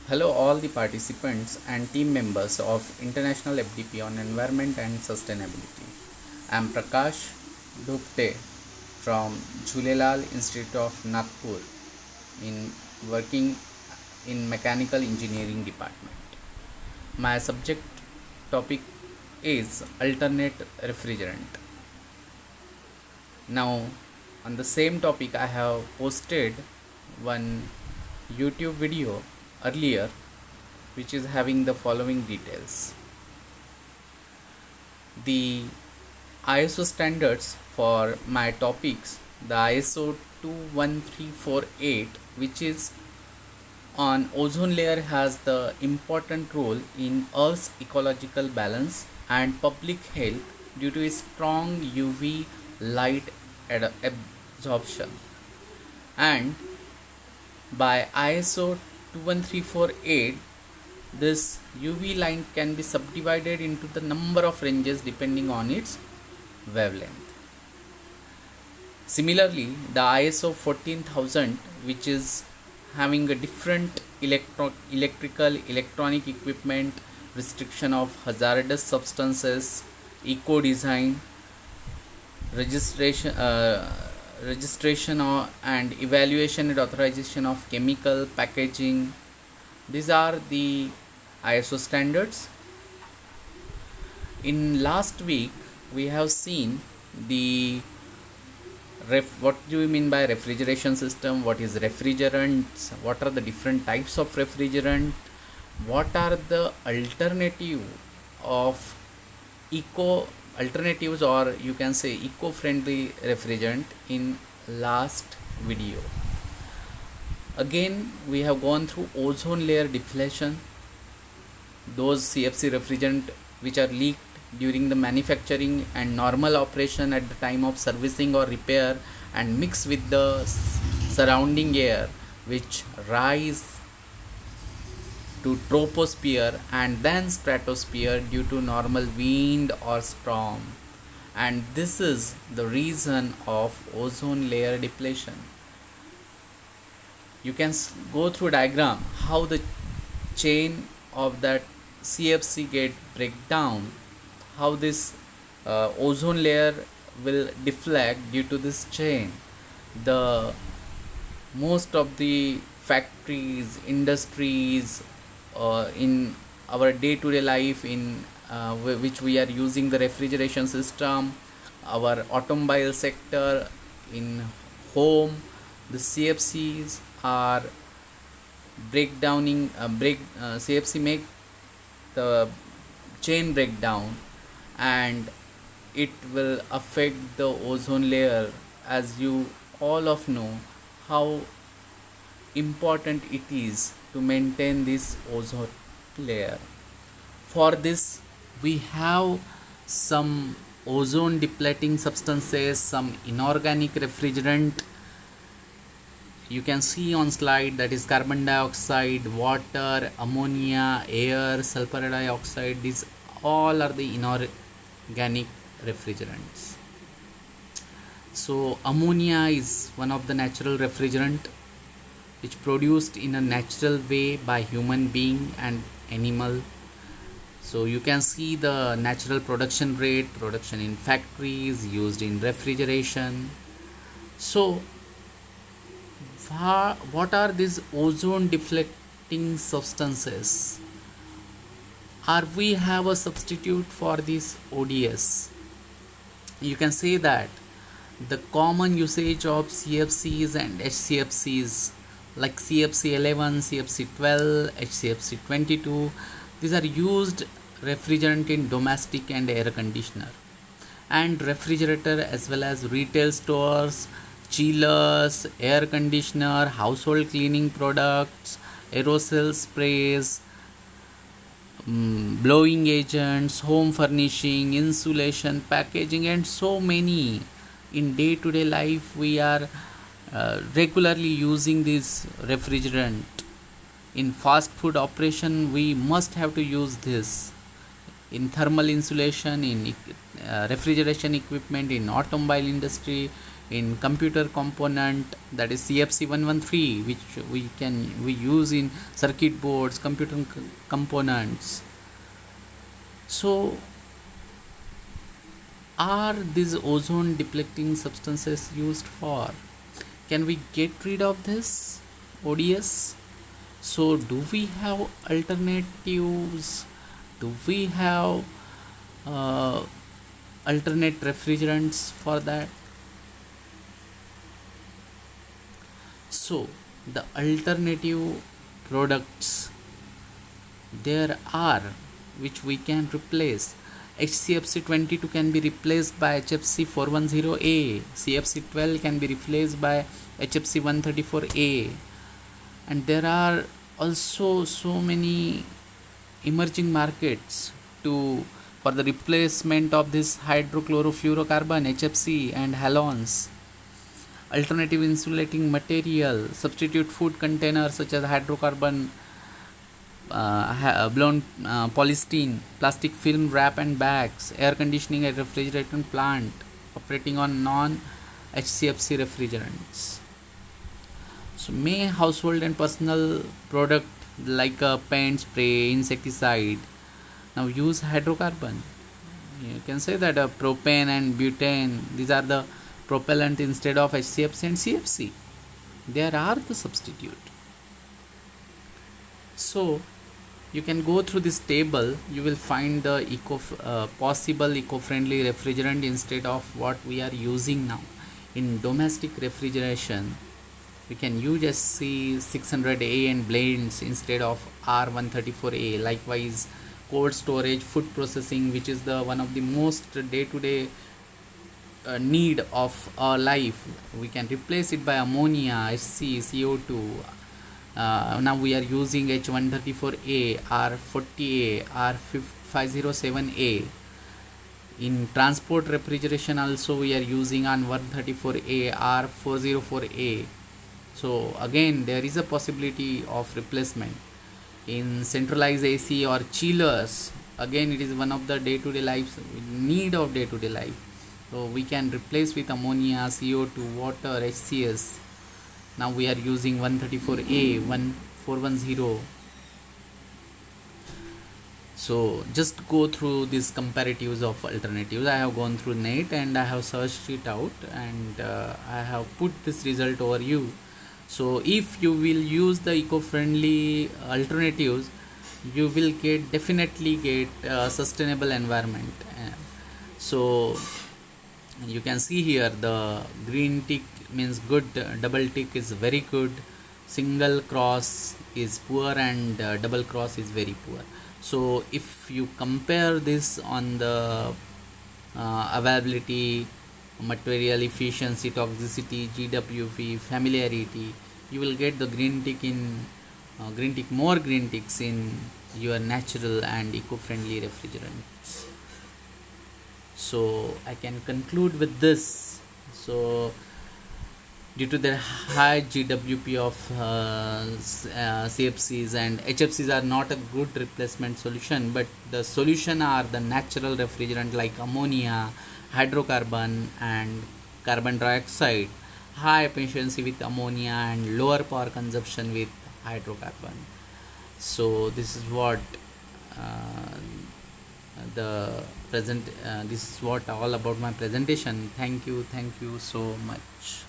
Hello, all the participants and team members of International FDP on Environment and Sustainability. I am Prakash Dupte from Jhulelal Institute of Nagpur in working in Mechanical Engineering Department. My subject topic is alternate refrigerant. Now, on the same topic, I have posted one YouTube video earlier which is having the following details. The ISO standards for my topics, the ISO 21348, which is on ozone layer, has the important role in Earth's ecological balance and public health due to its strong UV light absorption. And by ISO 21348, this UV line can be subdivided into the number of ranges depending on its wavelength. Similarly, the ISO 14000, which is having a different electronic equipment, restriction of hazardous substances, eco design, registration and evaluation and authorization of chemical packaging. These are the ISO standards. In last week, we have seen the what do you mean by refrigeration system, what is refrigerants, what are the different types of refrigerant, what are the alternatives or you can say eco-friendly refrigerant in last video. Again, we have gone through ozone layer depletion, those CFC refrigerant which are leaked during the manufacturing and normal operation at the time of servicing or repair and mix with the surrounding air, which rise to troposphere and then stratosphere due to normal wind or storm. And this is the reason of ozone layer depletion. You can go through diagram how the chain of that CFC get break down, how this ozone layer will deflect due to this chain. The most of the factories, industries, in our day-to-day life in which we are using the refrigeration system, our automobile sector, in home, the CFCs are breakdowning. CFC make the chain breakdown, and it will affect the ozone layer, as you all of know how important it is to maintain this ozone layer. For this, we have some ozone depleting substances, some inorganic refrigerant. You can see on slide, that is carbon dioxide, water, ammonia, air, sulfur dioxide. These all are the inorganic refrigerants. So ammonia is one of the natural refrigerant which produced in a natural way by human being and animal. So you can see the natural production rate, production in factories, used in refrigeration. So what are these ozone deflecting substances? Or we have a substitute for this ODS? You can say that the common usage of CFCs and HCFCs like CFC 11, CFC 12, HCFC 22, these are used refrigerant in domestic and air conditioner and refrigerator, as well as retail stores, chillers, air conditioner, household cleaning products, aerosol sprays, blowing agents, home furnishing, insulation, packaging, and so many. In day-to-day life, we are regularly using this refrigerant. In fast food operation, we must have to use this. In thermal insulation, in refrigeration equipment, in automobile industry, in computer component, that is CFC 113, which we use in circuit boards, computer components. So are these ozone depleting substances used for? Can we get rid of this ODS? So do we have alternatives? Do we have uh, alternate refrigerants for that? So the alternative products there are, which we can replace. HCFC 22 can be replaced by HFC 410A. CFC 12 can be replaced by HFC 134A. And there are also so many emerging markets to for the replacement of this hydrochlorofluorocarbon, HFC, and halogens. Alternative insulating material, substitute food containers such as hydrocarbon, blown polystyrene, plastic film wrap and bags, air conditioning and refrigeration plant operating on non-HCFC refrigerants. So may household and personal product like a paint spray, insecticide now use hydrocarbon. You can say that propane and butane, these are the propellant instead of HCFC and CFC. There are the substitute. So you can go through this table, you will find the possible eco-friendly refrigerant instead of what we are using now. In domestic refrigeration, we can use SC600A and blends instead of R134A. Likewise, cold storage, food processing, which is the one of the most day-to-day need of our life, we can replace it by ammonia, HC, CO2. Now we are using H134A, R40A, R507A. In transport refrigeration also we are using on 134A, R404A. So again there is a possibility of replacement. In centralized AC or chillers, again it is one of the day-to-day life need of day-to-day life. So we can replace with ammonia, CO2, water, HCS. Now we are using 134A, 1410. So just go through these comparatives of alternatives. I have gone through net and I have searched it out, and I have put this result over you. So if you will use the eco-friendly alternatives, you will definitely get sustainable environment. So you can see here the green tick means good, double tick is very good, single cross is poor, and double cross is very poor. So if you compare this on the availability, material efficiency, toxicity, GWP, familiarity, you will get the green tick more green ticks in your natural and eco-friendly refrigerants. So I can conclude with this. So due to the high GWP of CFCs and HFCs are not a good replacement solution, but the solution are the natural refrigerant like ammonia, hydrocarbon, and carbon dioxide, high efficiency with ammonia and lower power consumption with hydrocarbon. So this is what this is what all about my presentation. Thank you so much.